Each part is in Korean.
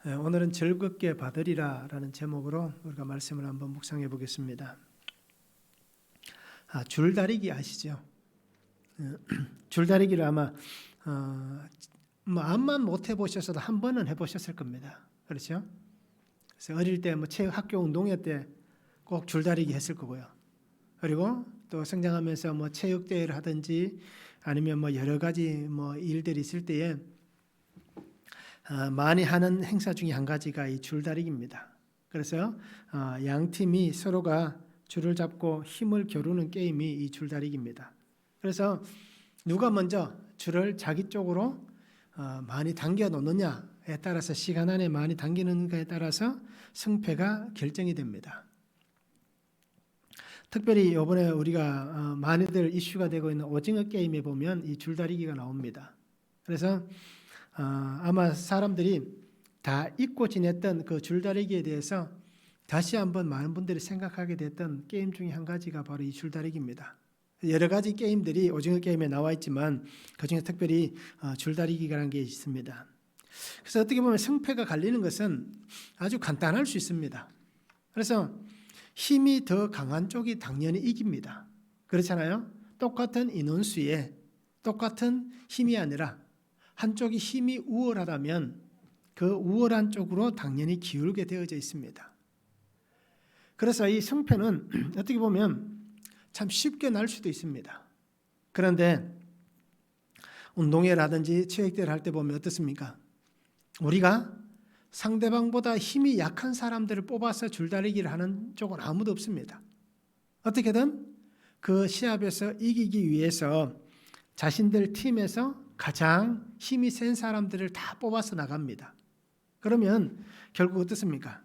오늘은 즐겁게 받으리라 라는 제목으로 우리가 말씀을 한번 묵상해 보겠습니다. 줄다리기 아시죠? 줄다리기를 아마 암만 못 해보셨어도 한 번은 해보셨을 겁니다. 그렇죠? 그래서 어릴 때 학교 운동회 때 꼭 줄다리기 했을 거고요. 그리고 또 성장하면서 체육대회를 하든지 아니면 여러 가지 일들이 있을 때에 많이 하는 행사 중에 한 가지가 이 줄다리기입니다. 그래서 양 팀이 서로가 줄을 잡고 힘을 겨루는 게임이 이 줄다리기입니다. 그래서 누가 먼저 줄을 자기 쪽으로 많이 당겨 놓느냐에 따라서 시간 안에 많이 당기는가에 따라서 승패가 결정이 됩니다. 특별히 이번에 우리가 많이들 이슈가 되고 있는 오징어 게임에 보면 이 줄다리기가 나옵니다. 그래서 아마 사람들이 다 잊고 지냈던 그 줄다리기에 대해서 다시 한번 많은 분들이 생각하게 됐던 게임 중에 한 가지가 바로 이 줄다리기입니다. 여러 가지 게임들이 오징어 게임에 나와 있지만 그중에 특별히 줄다리기라는 게 있습니다. 그래서 어떻게 보면 승패가 갈리는 것은 아주 간단할 수 있습니다. 그래서 힘이 더 강한 쪽이 당연히 이깁니다. 그렇잖아요? 똑같은 인원수에 똑같은 힘이 아니라 한쪽이 힘이 우월하다면 그 우월한 쪽으로 당연히 기울게 되어져 있습니다. 그래서 이 승패는 어떻게 보면 참 쉽게 날 수도 있습니다. 그런데 운동회라든지 체육대회를 할 때 보면 어떻습니까? 우리가 상대방보다 힘이 약한 사람들을 뽑아서 줄다리기를 하는 쪽은 아무도 없습니다. 어떻게든 그 시합에서 이기기 위해서 자신들 팀에서 가장 힘이 센 사람들을 다 뽑아서 나갑니다. 그러면 결국 어떻습니까?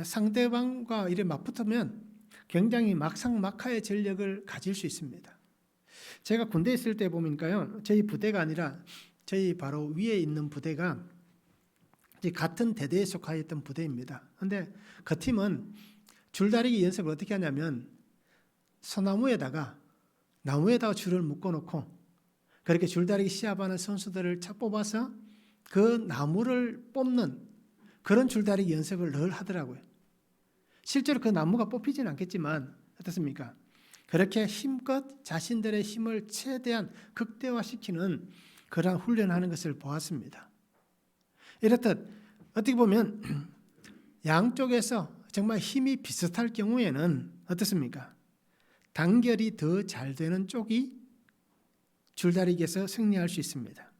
상대방과 이래 맞붙으면 굉장히 막상막하의 전력을 가질 수 있습니다. 제가 군대에 있을 때 보니까요, 저희 부대가 아니라 저희 바로 위에 있는 부대가 같은 대대에 속하였던 부대입니다. 그런데 그 팀은 줄다리기 연습을 어떻게 하냐면 나무에다가 줄을 묶어놓고 그렇게 줄다리기 시합하는 선수들을 뽑아서 그 나무를 뽑는 그런 줄다리기 연습을 늘 하더라고요. 실제로 그 나무가 뽑히지는 않겠지만 어떻습니까? 그렇게 힘껏 자신들의 힘을 최대한 극대화시키는 그런 훈련하는 것을 보았습니다. 이렇듯 어떻게 보면 양쪽에서 정말 힘이 비슷할 경우에는 어떻습니까? 단결이 더 잘 되는 쪽이 줄다리기에서 승리할 수 있습니다.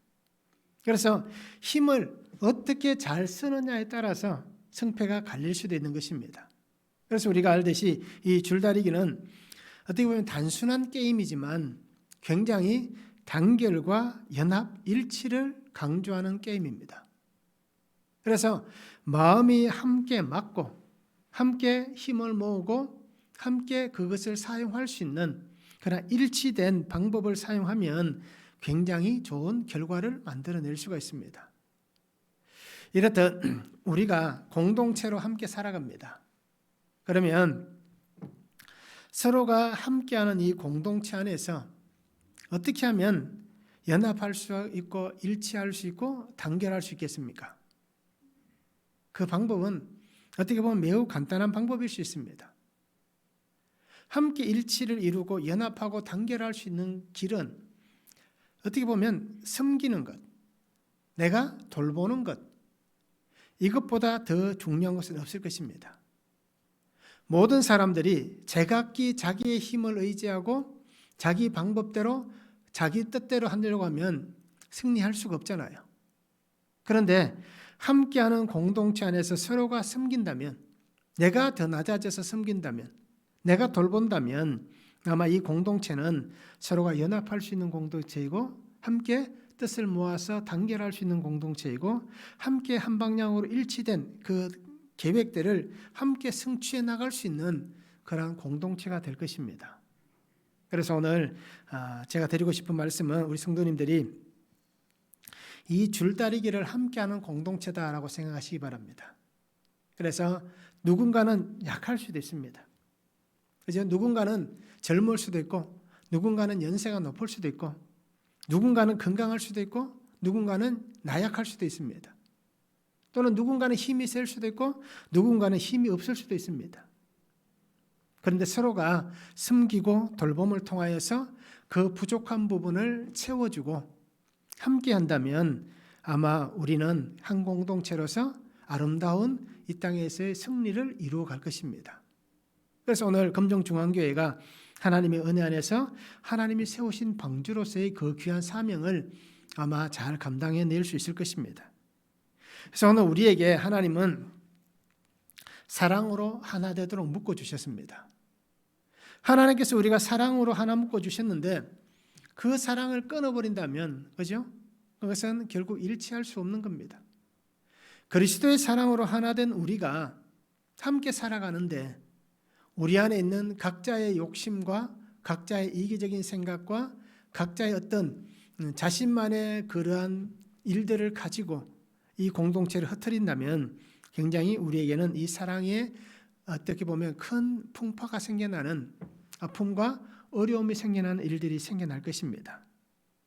그래서 힘을 어떻게 잘 쓰느냐에 따라서 승패가 갈릴 수도 있는 것입니다. 그래서 우리가 알듯이 이 줄다리기는 어떻게 보면 단순한 게임이지만 굉장히 단결과 연합, 일치를 강조하는 게임입니다. 그래서 마음이 함께 맞고 함께 힘을 모으고 함께 그것을 사용할 수 있는 그런 일치된 방법을 사용하면 굉장히 좋은 결과를 만들어낼 수가 있습니다. 이렇듯 우리가 공동체로 함께 살아갑니다. 그러면 서로가 함께하는 이 공동체 안에서 어떻게 하면 연합할 수 있고 일치할 수 있고 단결할 수 있겠습니까? 그 방법은 어떻게 보면 매우 간단한 방법일 수 있습니다. 함께 일치를 이루고 연합하고 단결할 수 있는 길은 어떻게 보면 섬기는 것, 내가 돌보는 것, 이것보다 더 중요한 것은 없을 것입니다. 모든 사람들이 제각기 자기의 힘을 의지하고 자기 방법대로 자기 뜻대로 하려고 하면 승리할 수가 없잖아요. 그런데 함께하는 공동체 안에서 서로가 섬긴다면, 내가 더 낮아져서 섬긴다면, 내가 돌본다면 아마 이 공동체는 서로가 연합할 수 있는 공동체이고 함께 뜻을 모아서 단결할 수 있는 공동체이고 함께 한 방향으로 일치된 그 계획들을 함께 성취해 나갈 수 있는 그러한 공동체가 될 것입니다. 그래서 오늘 제가 드리고 싶은 말씀은 우리 성도님들이 이 줄다리기를 함께하는 공동체다라고 생각하시기 바랍니다. 그래서 누군가는 약할 수도 있습니다. 그죠? 누군가는 젊을 수도 있고 누군가는 연세가 높을 수도 있고 누군가는 건강할 수도 있고 누군가는 나약할 수도 있습니다. 또는 누군가는 힘이 셀 수도 있고 누군가는 힘이 없을 수도 있습니다. 그런데 서로가 섬기고 돌봄을 통하여서 그 부족한 부분을 채워주고 함께 한다면 아마 우리는 한 공동체로서 아름다운 이 땅에서의 승리를 이루어 갈 것입니다. 그래서 오늘 금정중앙교회가 하나님의 은혜 안에서 하나님이 세우신 방주로서의 그 귀한 사명을 아마 잘 감당해낼 수 있을 것입니다. 그래서 오늘 우리에게 하나님은 사랑으로 하나 되도록 묶어주셨습니다. 하나님께서 우리가 사랑으로 하나 묶어주셨는데 그 사랑을 끊어버린다면, 그죠? 그것은 결국 일치할 수 없는 겁니다. 그리스도의 사랑으로 하나 된 우리가 함께 살아가는데 우리 안에 있는 각자의 욕심과 각자의 이기적인 생각과 각자의 어떤 자신만의 그러한 일들을 가지고 이 공동체를 흩트린다면 굉장히 우리에게는 이 사랑에 어떻게 보면 큰 풍파가 생겨나는 아픔과 어려움이 생겨나는 일들이 생겨날 것입니다.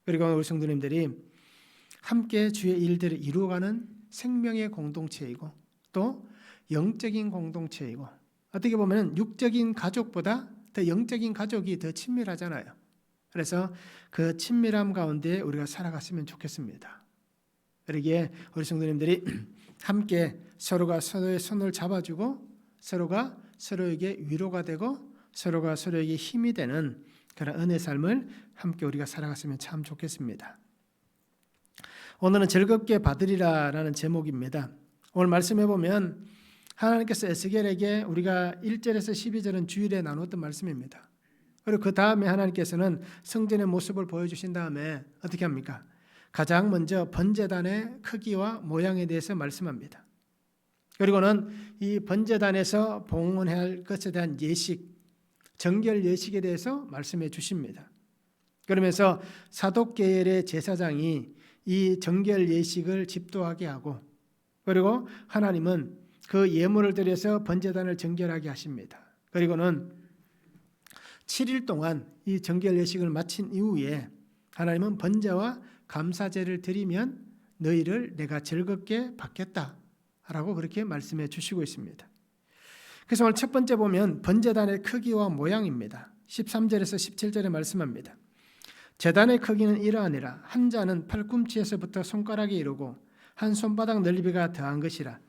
그리고 우리 성도님들이 함께 주의 일들을 이루어가는 생명의 공동체이고 또 영적인 공동체이고 어떻게 보면 육적인 가족보다 더 영적인 가족이 더 친밀하잖아요. 그래서 그 친밀함 가운데 우리가 살아갔으면 좋겠습니다. 그러기에 우리 성도님들이 함께 서로가 서로의 손을 잡아주고 서로가 서로에게 위로가 되고 서로가 서로에게 힘이 되는 그런 은혜 삶을 함께 우리가 살아갔으면 참 좋겠습니다. 오늘은 즐겁게 받으리라라는 제목입니다. 오늘 말씀해 보면 하나님께서 에스겔에게 우리가 1절에서 12절은 주일에 나눴던 말씀입니다. 그리고 그 다음에 하나님께서는 성전의 모습을 보여주신 다음에 어떻게 합니까? 가장 먼저 번제단의 크기와 모양에 대해서 말씀합니다. 그리고는 이 번제단에서 봉헌해야 할 것에 대한 예식, 정결 예식에 대해서 말씀해 주십니다. 그러면서 사독계열의 제사장이 이 정결 예식을 집도하게 하고 그리고 하나님은 그 예물을 드려서 번제단을 정결하게 하십니다. 그리고는 7일 동안 이 정결 예식을 마친 이후에 하나님은 번제와 감사제를 드리면 너희를 내가 즐겁게 받겠다라고 그렇게 말씀해 주시고 있습니다. 그래서 오늘 첫 번째 보면 번제단의 크기와 모양입니다. 13절에서 17절에 말씀합니다. 제단의 크기는 이러하니라. 한 자는 팔꿈치에서부터 손가락에 이르고 한 손바닥 넓이가 더한 것이라.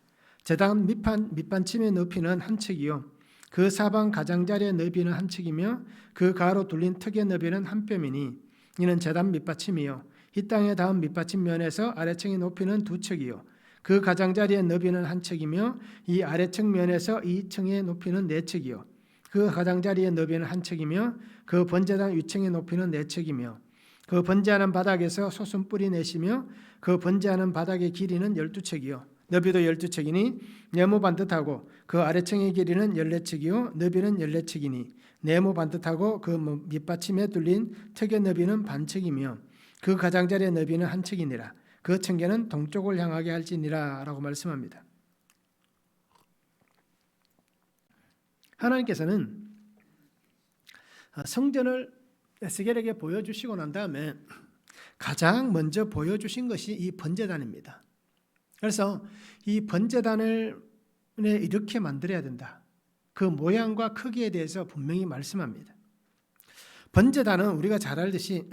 제단 밑반침의 높이는 한 척이요 그 사방 가장자리의 너비는 한 척이며 그 가로 둘린 턱의 너비는 한 뼘이니 이는 제단 밑받침이요 이 땅에 닿은 밑받침 면에서 아래층의 높이는 두 척이요 그 가장자리의 너비는 한 척이며 이 아래층 면에서 이 층의 높이는 네 척이요 그 가장자리의 너비는 한 척이며 그 번제단 위층의 높이는 네 척이며 그 번제하는 바닥에서 소순뿌리 내시며 그 번제하는 바닥의 길이는 12척이요 너비도 12척이니 네모 반듯하고 그 아래층의 길이는 14척이요 너비는 14척이니 네모 반듯하고 그 밑받침에 뚫린 턱의 너비는 반척이며 그 가장자리의 너비는 한 척이니라. 그 층계는 동쪽을 향하게 할지니라 라고 말씀합니다. 하나님께서는 성전을 에스겔에게 보여주시고 난 다음에 가장 먼저 보여주신 것이 이 번제단입니다. 그래서 이 번제단을 이렇게 만들어야 된다. 그 모양과 크기에 대해서 분명히 말씀합니다. 번제단은 우리가 잘 알듯이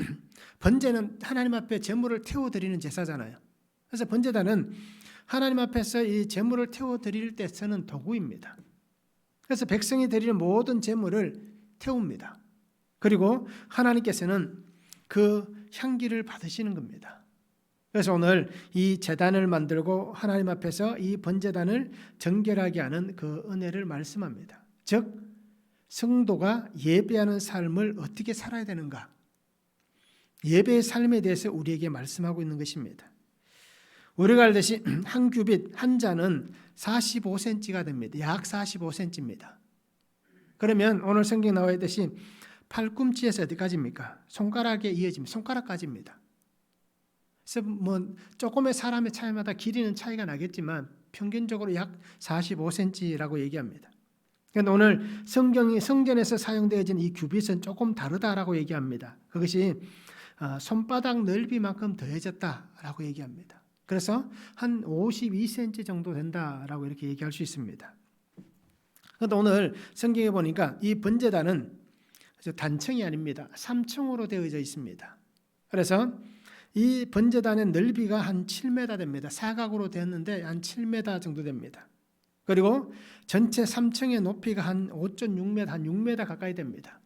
번제는 하나님 앞에 제물을 태워드리는 제사잖아요. 그래서 번제단은 하나님 앞에서 이 제물을 태워드릴 때 쓰는 도구입니다. 그래서 백성이 드리는 모든 제물을 태웁니다. 그리고 하나님께서는 그 향기를 받으시는 겁니다. 그래서 오늘 이 제단을 만들고 하나님 앞에서 이 번제단을 정결하게 하는 그 은혜를 말씀합니다. 즉 성도가 예배하는 삶을 어떻게 살아야 되는가? 예배의 삶에 대해서 우리에게 말씀하고 있는 것입니다. 우리가 알듯이 한 규빗 한 잔은 45cm가 됩니다. 약 45cm입니다. 그러면 오늘 성경에 나와 있듯이 팔꿈치에서 어디까지입니까? 손가락에 이어집니다. 손가락까지입니다. 그래서 조금의 사람의 차이마다 길이는 차이가 나겠지만 평균적으로 약 45cm라고 얘기합니다. 그런데 오늘 성전에서 사용되어진 이 규빗은 조금 다르다라고 얘기합니다. 그것이 손바닥 넓이만큼 더해졌다라고 얘기합니다. 그래서 한 52cm 정도 된다라고 이렇게 얘기할 수 있습니다. 그런데 오늘 성경에 보니까 이 번제단은 단층이 아닙니다. 3층으로 되어져 있습니다. 그래서 이 번제단의 넓이가 한 7m 됩니다. 사각으로 되었는데 한 7m 정도 됩니다. 그리고 전체 3층의 높이가 한 5.6m, 한 6m 가까이 됩니다.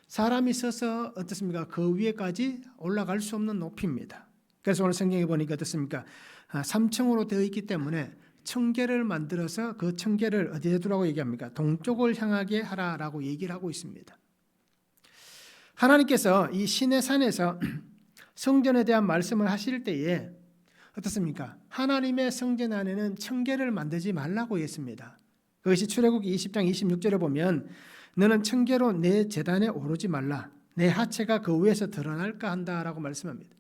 사람이 서서 어떻습니까? 그 위에까지 올라갈 수 없는 높이입니다. 그래서 오늘 성경에 보니까 어떻습니까? 3층으로 되어 있기 때문에 청계를 만들어서 그 청계를 어디에 두라고 얘기합니까? 동쪽을 향하게 하라라고 얘기를 하고 있습니다. 하나님께서 이 시내산에서 성전에 대한 말씀을 하실 때에 어떻습니까? 하나님의 성전 안에는 청계를 만들지 말라고 했습니다. 그것이 출애굽기 20장 26절에 보면 너는 청계로 내 제단에 오르지 말라. 내 하체가 그 위에서 드러날까 한다라고 말씀합니다.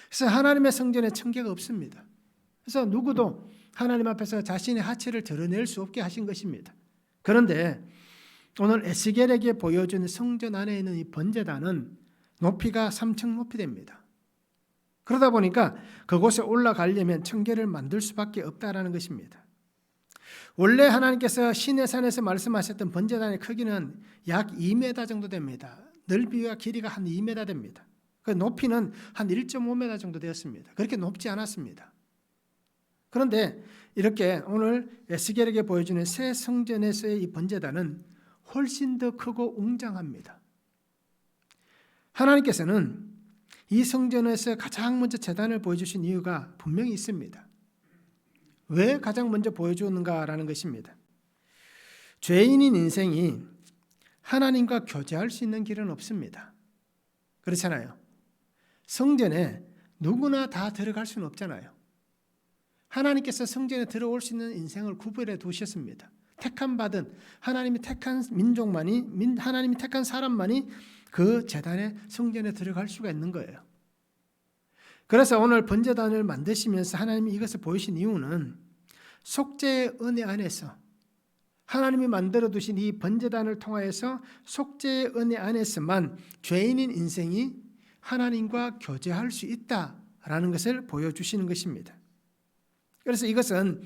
그래서 하나님의 성전에 청계가 없습니다. 그래서 누구도 하나님 앞에서 자신의 하체를 드러낼 수 없게 하신 것입니다. 그런데 오늘 에스겔에게 보여준 성전 안에 있는 이 번제단은 높이가 3층 높이 됩니다. 그러다 보니까 그곳에 올라가려면 청계를 만들 수밖에 없다라는 것입니다. 원래 하나님께서 시내산에서 말씀하셨던 번제단의 크기는 약 2m 정도 됩니다. 넓이와 길이가 한 2m 됩니다. 그 높이는 한 1.5m 정도 되었습니다. 그렇게 높지 않았습니다. 그런데 이렇게 오늘 에스겔에게 보여주는 새 성전에서의 이 번제단은 훨씬 더 크고 웅장합니다. 하나님께서는 이 성전에서 가장 먼저 제단을 보여주신 이유가 분명히 있습니다. 왜 가장 먼저 보여주는가라는 것입니다. 죄인인 인생이 하나님과 교제할 수 있는 길은 없습니다. 그렇잖아요. 성전에 누구나 다 들어갈 수는 없잖아요. 하나님께서 성전에 들어올 수 있는 인생을 구별해 두셨습니다. 택함 받은 하나님이 택한 민족만이 하나님이 택한 사람만이 그 제단의 성전에 들어갈 수가 있는 거예요. 그래서 오늘 번제단을 만드시면서 하나님이 이것을 보이신 이유는 속죄의 은혜 안에서 하나님이 만들어 두신 이 번제단을 통하여서 속죄의 은혜 안에서만 죄인인 인생이 하나님과 교제할 수 있다라는 것을 보여주시는 것입니다. 그래서 이것은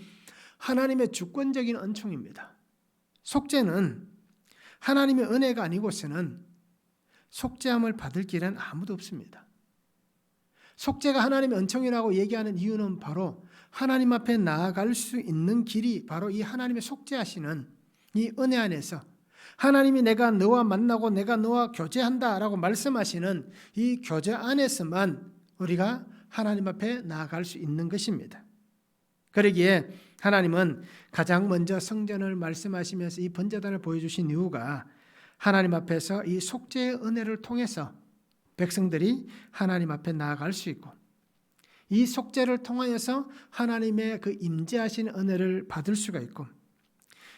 하나님의 주권적인 은총입니다. 속죄는 하나님의 은혜가 아니고서는 속죄함을 받을 길은 아무도 없습니다. 속죄가 하나님의 은총이라고 얘기하는 이유는 바로 하나님 앞에 나아갈 수 있는 길이 바로 이 하나님의 속죄하시는 이 은혜 안에서 하나님이 내가 너와 만나고 내가 너와 교제한다라고 말씀하시는 이 교제 안에서만 우리가 하나님 앞에 나아갈 수 있는 것입니다. 그러기에 하나님은 가장 먼저 성전을 말씀하시면서 이 번제단을 보여주신 이유가 하나님 앞에서 이 속죄의 은혜를 통해서 백성들이 하나님 앞에 나아갈 수 있고 이 속죄를 통하여서 하나님의 그 임재하신 은혜를 받을 수가 있고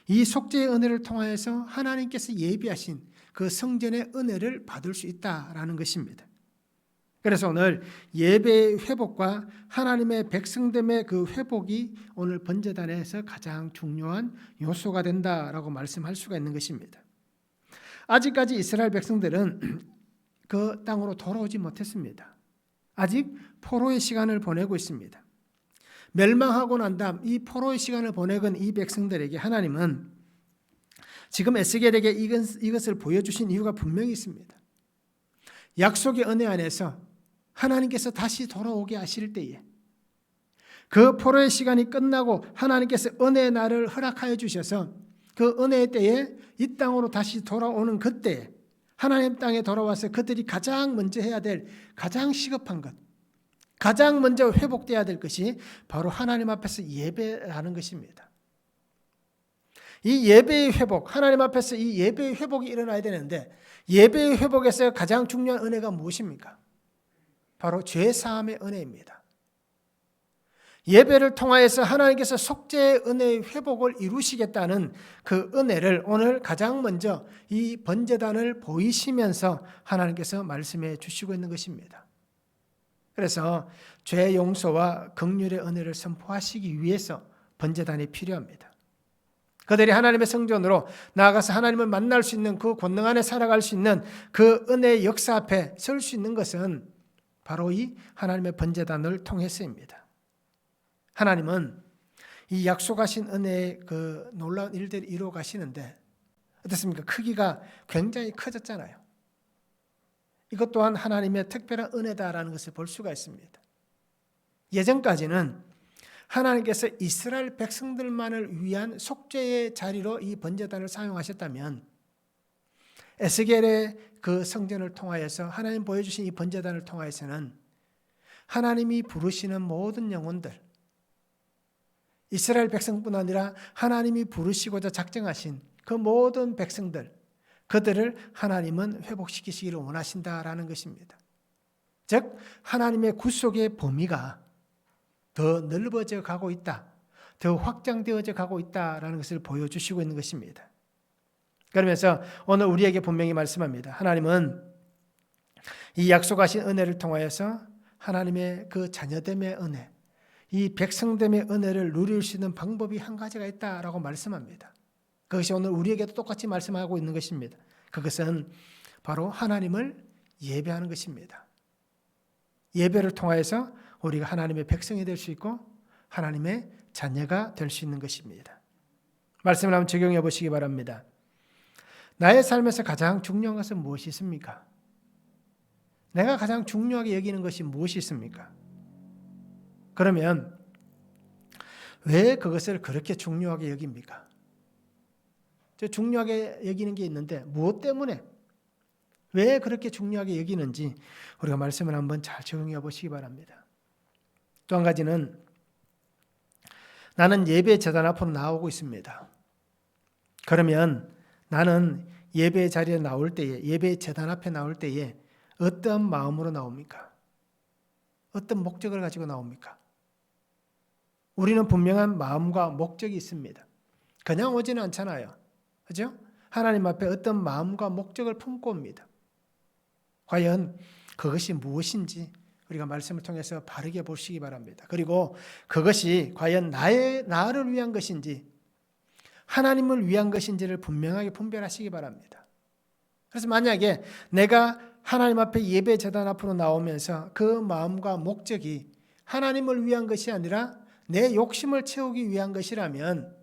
이 속죄의 은혜를 통하여서 하나님께서 예비하신 그 성전의 은혜를 받을 수 있다라는 것입니다. 그래서 오늘 예배의 회복과 하나님의 백성됨의 그 회복이 오늘 번제단에서 가장 중요한 요소가 된다라고 말씀할 수가 있는 것입니다. 아직까지 이스라엘 백성들은 그 땅으로 돌아오지 못했습니다. 아직 포로의 시간을 보내고 있습니다. 멸망하고 난 다음 이 포로의 시간을 보내건 이 백성들에게 하나님은 지금 에스겔에게 이것을 보여주신 이유가 분명히 있습니다. 약속의 은혜 안에서 하나님께서 다시 돌아오게 하실 때에 그 포로의 시간이 끝나고 하나님께서 은혜의 날을 허락하여 주셔서 그 은혜의 때에 이 땅으로 다시 돌아오는 그때에 하나님 땅에 돌아와서 그들이 가장 먼저 해야 될 가장 시급한 것, 가장 먼저 회복돼야 될 것이 바로 하나님 앞에서 예배라는 것입니다. 이 예배의 회복, 하나님 앞에서 이 예배의 회복이 일어나야 되는데 예배의 회복에서 가장 중요한 은혜가 무엇입니까? 바로 죄사함의 은혜입니다. 예배를 통하여서 하나님께서 속죄의 은혜의 회복을 이루시겠다는 그 은혜를 오늘 가장 먼저 이 번제단을 보이시면서 하나님께서 말씀해 주시고 있는 것입니다. 그래서 죄 용서와 긍휼의 은혜를 선포하시기 위해서 번제단이 필요합니다. 그들이 하나님의 성전으로 나아가서 하나님을 만날 수 있는 그 권능 안에 살아갈 수 있는 그 은혜의 역사 앞에 설 수 있는 것은 바로 이 하나님의 번제단을 통해서입니다. 하나님은 이 약속하신 은혜의 그 놀라운 일들을 이루어 가시는데 어떻습니까? 크기가 굉장히 커졌잖아요. 이것 또한 하나님의 특별한 은혜다라는 것을 볼 수가 있습니다. 예전까지는 하나님께서 이스라엘 백성들만을 위한 속죄의 자리로 이 번제단을 사용하셨다면 에스겔의 그 성전을 통하여서 하나님 보여주신 이 번제단을 통하여서는 하나님이 부르시는 모든 영혼들, 이스라엘 백성뿐 아니라 하나님이 부르시고자 작정하신 그 모든 백성들, 그들을 하나님은 회복시키시기를 원하신다라는 것입니다. 즉 하나님의 구속의 범위가 더 넓어져 가고 있다, 더 확장되어져 가고 있다라는 것을 보여주시고 있는 것입니다. 그러면서 오늘 우리에게 분명히 말씀합니다. 하나님은 이 약속하신 은혜를 통하여서 하나님의 그 자녀됨의 은혜, 이 백성됨의 은혜를 누릴 수 있는 방법이 한 가지가 있다라고 말씀합니다. 그것이 오늘 우리에게도 똑같이 말씀하고 있는 것입니다. 그것은 바로 하나님을 예배하는 것입니다. 예배를 통하여서 우리가 하나님의 백성이 될 수 있고 하나님의 자녀가 될 수 있는 것입니다. 말씀을 한번 적용해 보시기 바랍니다. 나의 삶에서 가장 중요한 것은 무엇이 있습니까? 내가 가장 중요하게 여기는 것이 무엇이 있습니까? 그러면 왜 그것을 그렇게 중요하게 여깁니까? 중요하게 여기는 게 있는데 무엇 때문에 왜 그렇게 중요하게 여기는지 우리가 말씀을 한번 잘 적용해 보시기 바랍니다. 또 한 가지는 나는 예배 제단 앞으로 나오고 있습니다. 그러면 나는 예배 자리에 나올 때에, 예배 제단 앞에 나올 때에 어떤 마음으로 나옵니까? 어떤 목적을 가지고 나옵니까? 우리는 분명한 마음과 목적이 있습니다. 그냥 오지는 않잖아요. 그죠? 하나님 앞에 어떤 마음과 목적을 품고 옵니다. 과연 그것이 무엇인지 우리가 말씀을 통해서 바르게 보시기 바랍니다. 그리고 그것이 과연 나를 위한 것인지 하나님을 위한 것인지를 분명하게 분별하시기 바랍니다. 그래서 만약에 내가 하나님 앞에 예배 제단 앞으로 나오면서 그 마음과 목적이 하나님을 위한 것이 아니라 내 욕심을 채우기 위한 것이라면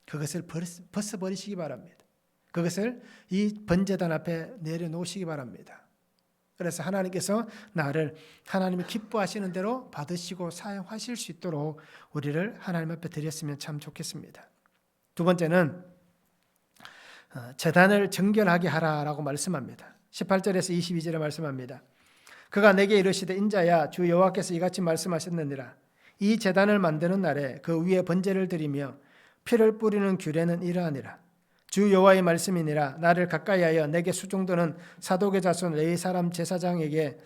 그것을 벗어버리시기 바랍니다. 그것을 이 번제단 앞에 내려놓으시기 바랍니다. 그래서 하나님께서 나를 하나님이 기뻐하시는 대로 받으시고 사용하실 수 있도록 우리를 하나님 앞에 드렸으면 참 좋겠습니다. 두 번째는 제단을 정결하게 하라라고 말씀합니다. 18절에서 22절에 말씀합니다. 그가 내게 이르시되 인자야 주 여호와께서 이같이 말씀하셨느니라. 이 제단을 만드는 날에 그 위에 번제를 드리며 피를 뿌리는 규례는 이러하니라. 주 여호와의 말씀이니라. 나를 가까이하여 내게 수종드는 사독의 자손 레위 사람 제사장에게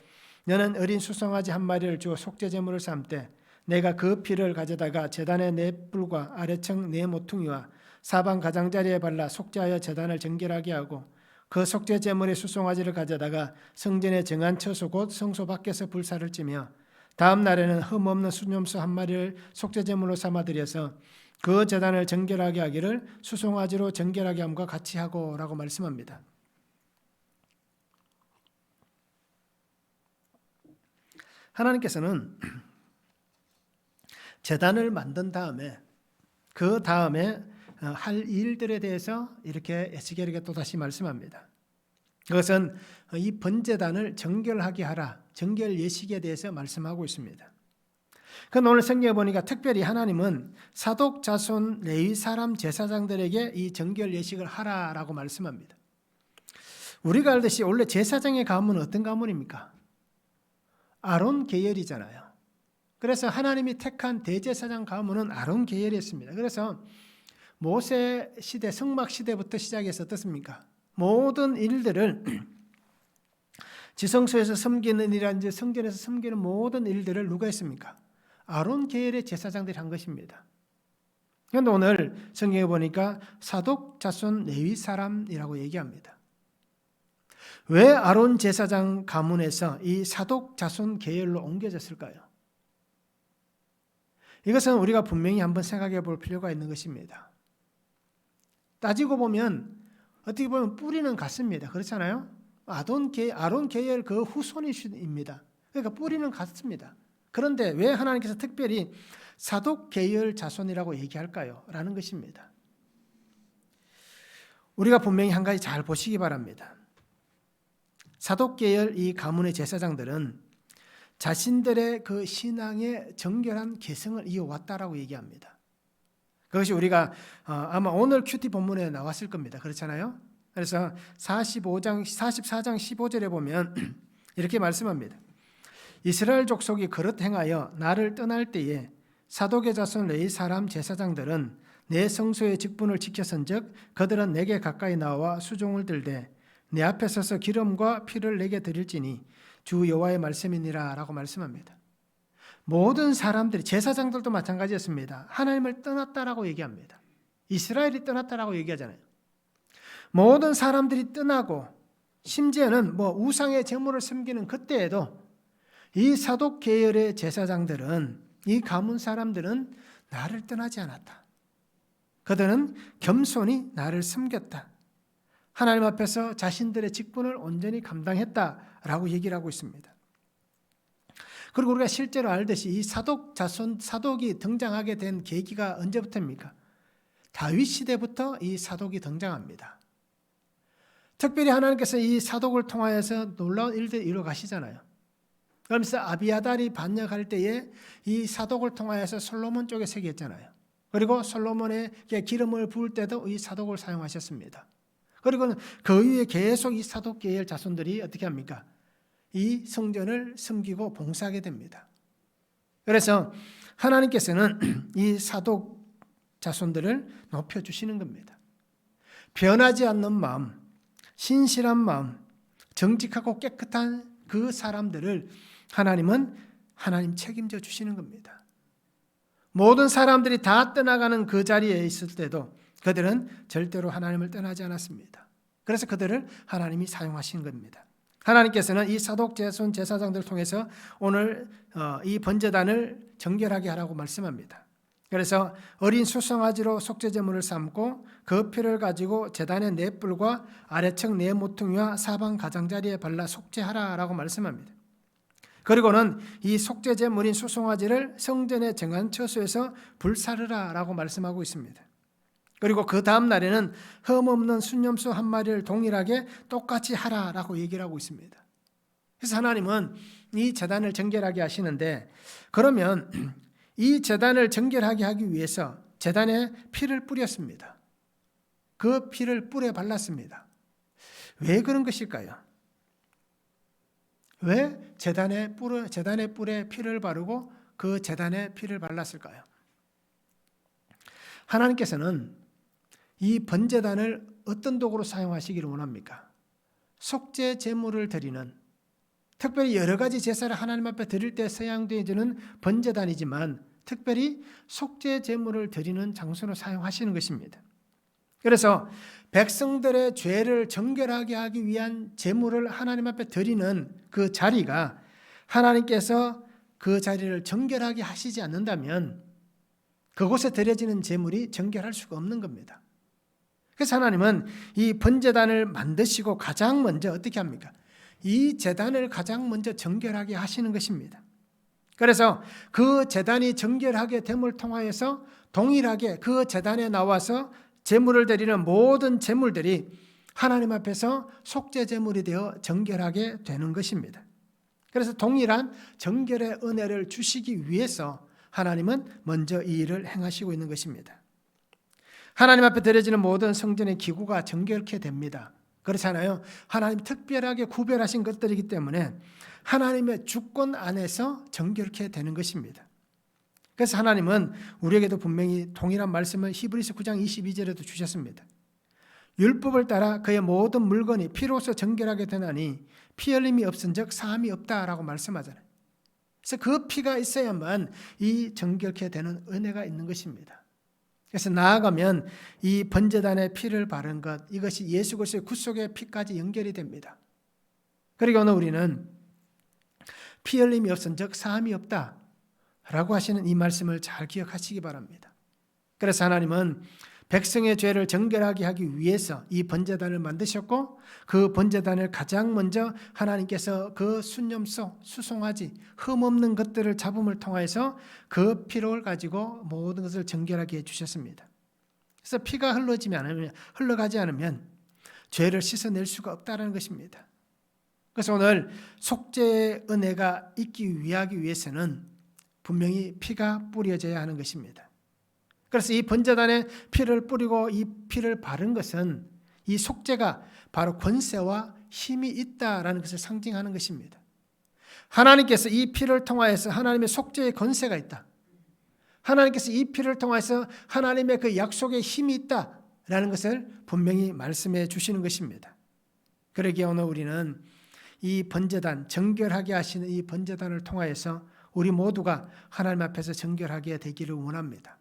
너는 어린 수송아지 한 마리를 주어 속죄 제물을 삼되 내가 그 피를 가져다가 제단의 네 뿔과 아래층 네 모퉁이와 사방 가장자리에 발라 속죄하여 제단을 정결하게 하고 그 속죄 제물의 수송아지를 가져다가 성전의 정한 처소 곧 성소 밖에서 불사를 찌며 다음 날에는 흠없는 순염소 한 마리를 속죄 제물로 삼아 드려서 그 제단을 정결하게 하기를 수송아지로 정결하게 함과 같이 하고라고 말씀합니다. 하나님께서는 제단을 만든 다음에 그 다음에 할 일들에 대해서 이렇게 에스겔에게 또 다시 말씀합니다. 그것은 이 번제단을 정결하게 하라, 정결 예식에 대해서 말씀하고 있습니다. 그런데 오늘 성경에 보니까 특별히 하나님은 사독 자손 레위 사람 제사장들에게 이 정결 예식을 하라라고 말씀합니다. 우리가 알듯이 원래 제사장의 가문은 어떤 가문입니까? 아론 계열이잖아요. 그래서 하나님이 택한 대제사장 가문은 아론 계열이었습니다. 그래서 모세 시대, 성막 시대부터 시작해서 어떻습니까? 모든 일들을 지성소에서 섬기는 일이라든지 성전에서 섬기는 모든 일들을 누가 했습니까? 아론 계열의 제사장들이 한 것입니다. 그런데 오늘 성경에 보니까 사독 자손 레위 사람이라고 얘기합니다. 왜 아론 제사장 가문에서 이 사독 자손 계열로 옮겨졌을까요? 이것은 우리가 분명히 한번 생각해 볼 필요가 있는 것입니다. 따지고 보면 어떻게 보면 뿌리는 같습니다. 그렇잖아요? 아론 계열 그 후손입니다. 그러니까 뿌리는 같습니다. 그런데 왜 하나님께서 특별히 사독 계열 자손이라고 얘기할까요? 라는 것입니다. 우리가 분명히 한 가지 잘 보시기 바랍니다. 사독 계열 이 가문의 제사장들은 자신들의 그 신앙의 정결한 개성을 이어왔다라고 얘기합니다. 그것이 우리가 아마 오늘 큐티 본문에 나왔을 겁니다. 그렇잖아요? 그래서 44장 15절에 보면 이렇게 말씀합니다. 이스라엘 족속이 그릇 행하여 나를 떠날 때에 사독의 자손 레위 사람 제사장들은 내 성소의 직분을 지켰은즉 그들은 내게 가까이 나와 수종을 들되 내 앞에 서서 기름과 피를 내게 드릴지니 주 여호와의 말씀이니라 라고 말씀합니다. 모든 사람들이 제사장들도 마찬가지였습니다. 하나님을 떠났다라고 얘기합니다. 이스라엘이 떠났다라고 얘기하잖아요. 모든 사람들이 떠나고 심지어는 우상의 제물을 섬기는 그때에도 이 사독 계열의 제사장들은 이 가문 사람들은 나를 떠나지 않았다. 그들은 겸손히 나를 섬겼다. 하나님 앞에서 자신들의 직분을 온전히 감당했다라고 얘기를 하고 있습니다. 그리고 우리가 실제로 알듯이 이 사독이 등장하게 된 계기가 언제부터입니까? 다윗 시대부터 이 사독이 등장합니다. 특별히 하나님께서 이 사독을 통하여서 놀라운 일들을 이루어 가시잖아요. 그러면서 아비아달이 반역할 때에 이 사독을 통하여서 솔로몬 쪽에 세게 했잖아요. 그리고 솔로몬에게 기름을 부을 때도 이 사독을 사용하셨습니다. 그리고 그 이후에 계속 이 사독 계열 자손들이 어떻게 합니까? 이 성전을 섬기고 봉사하게 됩니다. 그래서 하나님께서는 이 사독 자손들을 높여주시는 겁니다. 변하지 않는 마음, 신실한 마음, 정직하고 깨끗한 그 사람들을 하나님 책임져 주시는 겁니다. 모든 사람들이 다 떠나가는 그 자리에 있을 때도 그들은 절대로 하나님을 떠나지 않았습니다. 그래서 그들을 하나님이 사용하신 겁니다. 하나님께서는 이 사독 자손 제사장들을 통해서 오늘 이 번제단을 정결하게 하라고 말씀합니다. 그래서 어린 수송아지로 속죄제물을 삼고 그 피를 가지고 제단의 네 뿔과 아래측 네 모퉁이와 사방 가장자리에 발라 속죄하라라고 말씀합니다. 그리고는 이 속죄제물인 수송아지를 성전의 정한 처소에서 불사르라라고 말씀하고 있습니다. 그리고 그 다음 날에는 흠없는 순염소 한 마리를 동일하게 똑같이 하라라고 얘기를 하고 있습니다. 그래서 하나님은 이 제단을 정결하게 하시는데, 그러면 이 제단을 정결하게 하기 위해서 제단에 피를 뿌렸습니다. 그 피를 뿔에 발랐습니다. 왜 그런 것일까요? 왜 제단의 뿔에 피를 바르고 그 제단에 피를 발랐을까요? 하나님께서는 이 번제단을 어떤 도구로 사용하시기를 원합니까? 속죄 제물을 드리는, 특별히 여러 가지 제사를 하나님 앞에 드릴 때 사용되어지는 번제단이지만 특별히 속죄 제물을 드리는 장소로 사용하시는 것입니다. 그래서 백성들의 죄를 정결하게 하기 위한 제물을 하나님 앞에 드리는 그 자리가, 하나님께서 그 자리를 정결하게 하시지 않는다면 그곳에 드려지는 제물이 정결할 수가 없는 겁니다. 그래서 하나님은 이 번제단을 만드시고 가장 먼저 어떻게 합니까? 이 제단을 가장 먼저 정결하게 하시는 것입니다. 그래서 그 제단이 정결하게 됨을 통하여서 동일하게 그 제단에 나와서 제물을 드리는 모든 제물들이 하나님 앞에서 속죄 제물이 되어 정결하게 되는 것입니다. 그래서 동일한 정결의 은혜를 주시기 위해서 하나님은 먼저 이 일을 행하시고 있는 것입니다. 하나님 앞에 드려지는 모든 성전의 기구가 정결케 됩니다. 그렇잖아요. 하나님 특별하게 구별하신 것들이기 때문에 하나님의 주권 안에서 정결케 되는 것입니다. 그래서 하나님은 우리에게도 분명히 동일한 말씀을 히브리서 9장 22절에도 주셨습니다. 율법을 따라 그의 모든 물건이 피로써 정결하게 되나니 피 흘림이 없은즉 사함이 없다라고 말씀하잖아요. 그래서 그 피가 있어야만 이 정결케 되는 은혜가 있는 것입니다. 그래서 나아가면 이 번제단의 피를 바른 것, 이것이 예수 그리스도의 구속의 피까지 연결이 됩니다. 그리고 오늘 우리는 피 흘림이 없은즉 사함이 없다라고 하시는 이 말씀을 잘 기억하시기 바랍니다. 그래서 하나님은 백성의 죄를 정결하게 하기 위해서 이 번제단을 만드셨고 그 번제단을 가장 먼저 하나님께서 그 순념소, 수송아지, 흠없는 것들을 잡음을 통해서 그 피를 가지고 모든 것을 정결하게 해주셨습니다. 그래서 피가 흘러가지 않으면 죄를 씻어낼 수가 없다는 것입니다. 그래서 오늘 속죄의 은혜가 있기 위해서는 분명히 피가 뿌려져야 하는 것입니다. 그래서 이 번제단에 피를 뿌리고 이 피를 바른 것은 이 속죄가 바로 권세와 힘이 있다라는 것을 상징하는 것입니다. 하나님께서 이 피를 통하여서 하나님의 속죄의 권세가 있다. 하나님께서 이 피를 통해서 하나님의 그 약속의 힘이 있다라는 것을 분명히 말씀해 주시는 것입니다. 그러기에 오늘 우리는 이 번제단, 정결하게 하시는 이 번제단을 통하여서 우리 모두가 하나님 앞에서 정결하게 되기를 원합니다.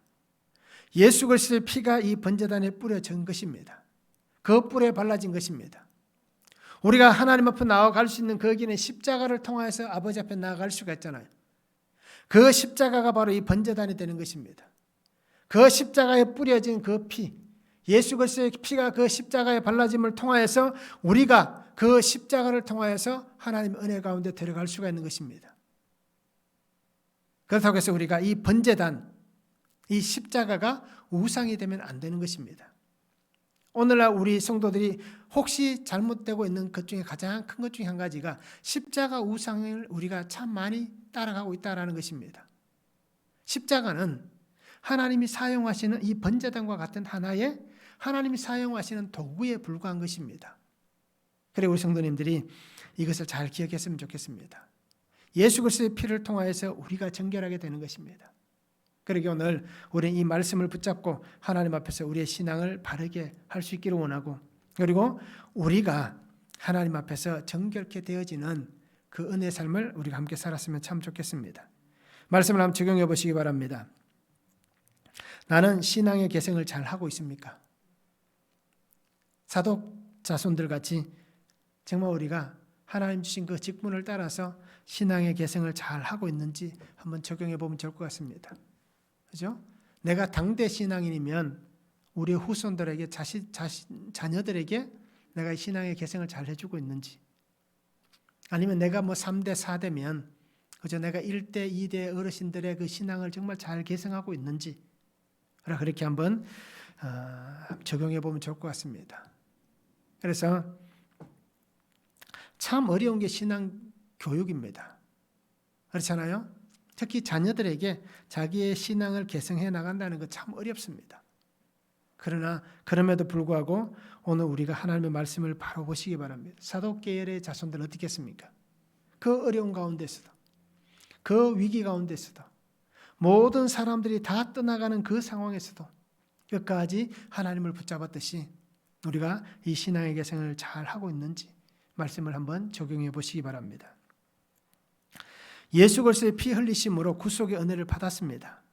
예수 그리스도의 피가 이 번제단에 뿌려진 것입니다. 그 뿔에 발라진 것입니다. 우리가 하나님 앞에 나아갈 수 있는 거기는 십자가를 통해서 아버지 앞에 나아갈 수가 있잖아요. 그 십자가가 바로 이 번제단이 되는 것입니다. 그 십자가에 뿌려진 그 피, 예수 그리스도의 피가 그 십자가에 발라짐을 통하여서 우리가 그 십자가를 통하여서 하나님의 은혜 가운데 들어갈 수가 있는 것입니다. 그렇다고 해서 우리가 이 번제단, 이 십자가가 우상이 되면 안 되는 것입니다. 오늘날 우리 성도들이 혹시 잘못되고 있는 것 중에 가장 큰 것 중에 한 가지가 십자가 우상을 우리가 참 많이 따라가고 있다는 것입니다. 십자가는 하나님이 사용하시는 이 번제단과 같은 하나의 하나님이 사용하시는 도구에 불과한 것입니다. 그리고 우리 성도님들이 이것을 잘 기억했으면 좋겠습니다. 예수 그리스도의 피를 통하여서 우리가 정결하게 되는 것입니다. 그러기 오늘 우리는 이 말씀을 붙잡고 하나님 앞에서 우리의 신앙을 바르게 할 수 있기를 원하고, 그리고 우리가 하나님 앞에서 정결케 되어지는 그 은혜의 삶을 우리가 함께 살았으면 참 좋겠습니다. 말씀을 한번 적용해 보시기 바랍니다. 나는 신앙의 계승을 잘 하고 있습니까? 사독 자손들 같이 정말 우리가 하나님 주신 그 직분을 따라서 신앙의 계승을 잘 하고 있는지 한번 적용해 보면 좋을 것 같습니다. 그죠? 내가 당대 신앙인이면 우리 후손들에게 자녀들에게 내가 신앙의 계승을 잘 해주고 있는지, 아니면 내가 3대 4대면 그저 내가 1대 2대 어르신들의 그 신앙을 정말 잘 계승하고 있는지 그렇게 한번 적용해 보면 좋을 것 같습니다. 그래서 참 어려운 게 신앙 교육입니다. 그렇잖아요? 특히 자녀들에게 자기의 신앙을 계승해 나간다는 것 참 어렵습니다. 그러나 그럼에도 불구하고 오늘 우리가 하나님의 말씀을 바로 보시기 바랍니다. 사독계열의 자손들은 어떻게 했습니까? 그 어려운 가운데서도, 그 위기 가운데서도, 모든 사람들이 다 떠나가는 그 상황에서도 끝까지 하나님을 붙잡았듯이 우리가 이 신앙의 계승을 잘 하고 있는지 말씀을 한번 적용해 보시기 바랍니다. 예수 그리스도의 피 흘리심으로 구속의 은혜를 받았습니다.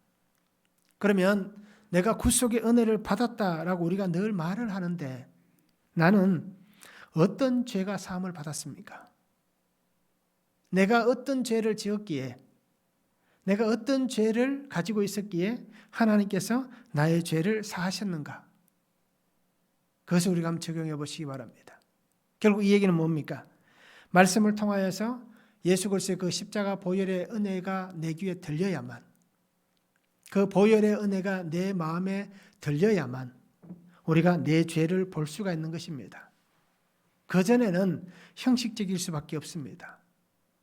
그러면 내가 구속의 은혜를 받았다라고 우리가 늘 말을 하는데 나는 어떤 죄가 사함을 받았습니까? 내가 어떤 죄를 지었기에, 내가 어떤 죄를 가지고 있었기에 하나님께서 나의 죄를 사하셨는가? 그것을 우리가 한번 적용해 보시기 바랍니다. 결국 이 얘기는 뭡니까? 말씀을 통하여서 예수 그리스도의 그 십자가 보혈의 은혜가 내 귀에 들려야만, 그 보혈의 은혜가 내 마음에 들려야만 우리가 내 죄를 볼 수가 있는 것입니다. 그전에는 형식적일 수밖에 없습니다.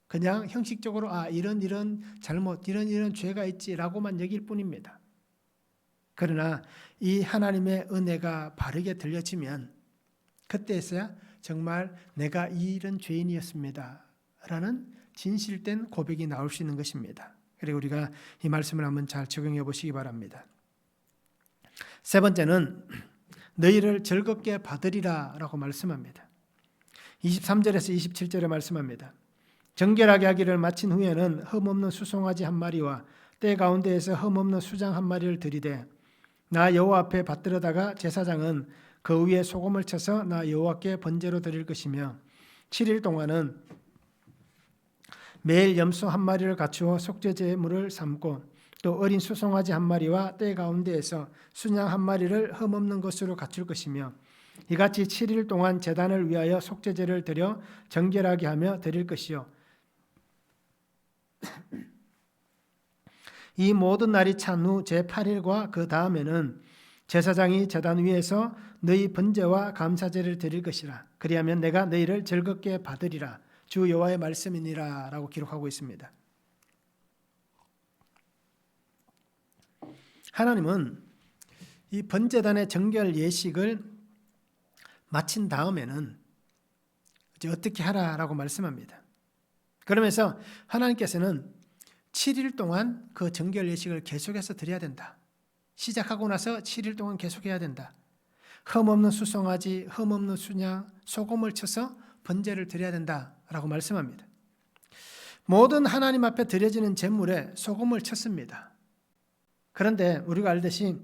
그냥 형식적으로 이런 잘못, 이런 죄가 있지라고만 여길 뿐입니다. 그러나 이 하나님의 은혜가 바르게 들려지면 그때서야 정말 내가 이런 죄인이었습니다 라는 진실된 고백이 나올 수 있는 것입니다. 그리고 우리가 이 말씀을 한번 잘 적용해 보시기 바랍니다. 세 번째는 너희를 즐겁게 받으리라 라고 말씀합니다. 23절에서 27절에 말씀합니다. 정결하게 하기를 마친 후에는 흠없는 수송아지 한 마리와 때 가운데에서 흠없는 수장 한 마리를 들이되 나 여호와 앞에 받들어다가 제사장은 그 위에 소금을 쳐서 나 여호와께 번제로 드릴 것이며 7일 동안은 매일 염소 한 마리를 갖추어 속죄제물을 삼고 또 어린 수송아지 한 마리와 떼 가운데에서 순양 한 마리를 흠없는 것으로 갖출 것이며 이같이 7일 동안 제단을 위하여 속죄제를 드려 정결하게 하며 드릴 것이요 이 모든 날이 찬 후 제8일과 그 다음에는 제사장이 제단 위에서 너희 번제와 감사제를 드릴 것이라. 그리하면 내가 너희를 즐겁게 받으리라. 주 여호와의 말씀이니라 라고 기록하고 있습니다. 하나님은 이 번제단의 정결 예식을 마친 다음에는 이제 어떻게 하라라고 말씀합니다. 그러면서 하나님께서는 7일 동안 그 정결 예식을 계속해서 드려야 된다. 시작하고 나서 7일 동안 계속해야 된다. 흠없는 수송아지, 흠없는 순양, 소금을 쳐서 번제를 드려야 된다라고 말씀합니다. 모든 하나님 앞에 드려지는 제물에 소금을 쳤습니다. 그런데 우리가 알듯이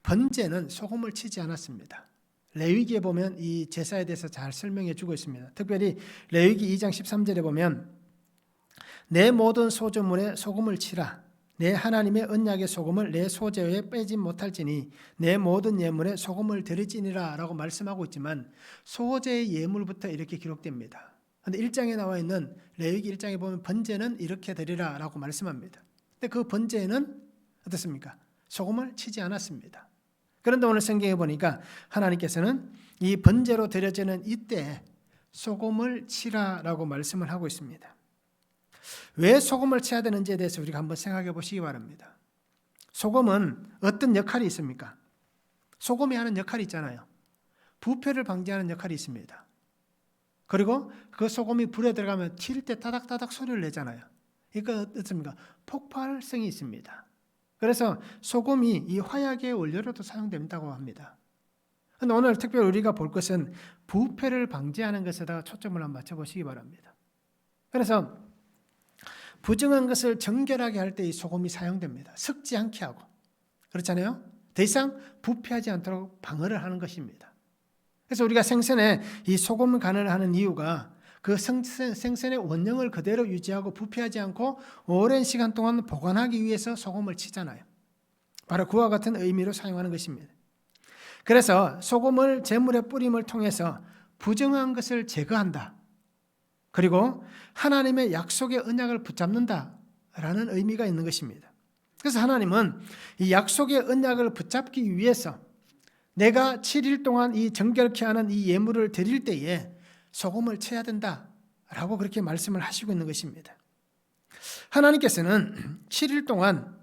번제는 소금을 치지 않았습니다. 레위기에 보면 이 제사에 대해서 잘 설명해 주고 있습니다. 특별히 레위기 2장 13절에 보면 내 모든 소제물에 소금을 치라. 내 하나님의 언약의 소금을 내 소제에 빼지 못할지니 내 모든 예물에 소금을 드릴지니라 라고 말씀하고 있지만 소제의 예물부터 이렇게 기록됩니다. 그런데 1장에 나와 있는 레위기 1장에 보면 번제는 이렇게 드리라 라고 말씀합니다. 근데 그 번제는 어떻습니까? 소금을 치지 않았습니다. 그런데 오늘 성경에 보니까 하나님께서는 이 번제로 드려지는 이때 소금을 치라라고 말씀을 하고 있습니다. 왜 소금을 쳐야 되는지에 대해서 우리가 한번 생각해 보시기 바랍니다. 소금은 어떤 역할이 있습니까? 소금이 하는 역할이 있잖아요. 부패를 방지하는 역할이 있습니다. 그리고 그 소금이 불에 들어가면 튈 때 따닥따닥 소리를 내잖아요. 이거 어떻습니까? 폭발성이 있습니다. 그래서 소금이 이 화약의 원료로도 사용된다고 합니다. 그런데 오늘 특별히 우리가 볼 것은 부패를 방지하는 것에다가 초점을 한번 맞춰보시기 바랍니다. 그래서 부정한 것을 정결하게 할 때 이 소금이 사용됩니다. 섞지 않게 하고. 그렇잖아요? 더 이상 부패하지 않도록 방어를 하는 것입니다. 그래서 우리가 생선에 이 소금 간을 하는 이유가 그 생선의 원형을 그대로 유지하고 부패하지 않고 오랜 시간 동안 보관하기 위해서 소금을 치잖아요. 바로 그와 같은 의미로 사용하는 것입니다. 그래서 소금을 제물에 뿌림을 통해서 부정한 것을 제거한다. 그리고 하나님의 약속의 언약을 붙잡는다라는 의미가 있는 것입니다. 그래서 하나님은 이 약속의 언약을 붙잡기 위해서 내가 7일 동안 이 정결케 하는 이 예물을 드릴 때에 소금을 쳐야 된다라고 그렇게 말씀을 하시고 있는 것입니다. 하나님께서는 7일 동안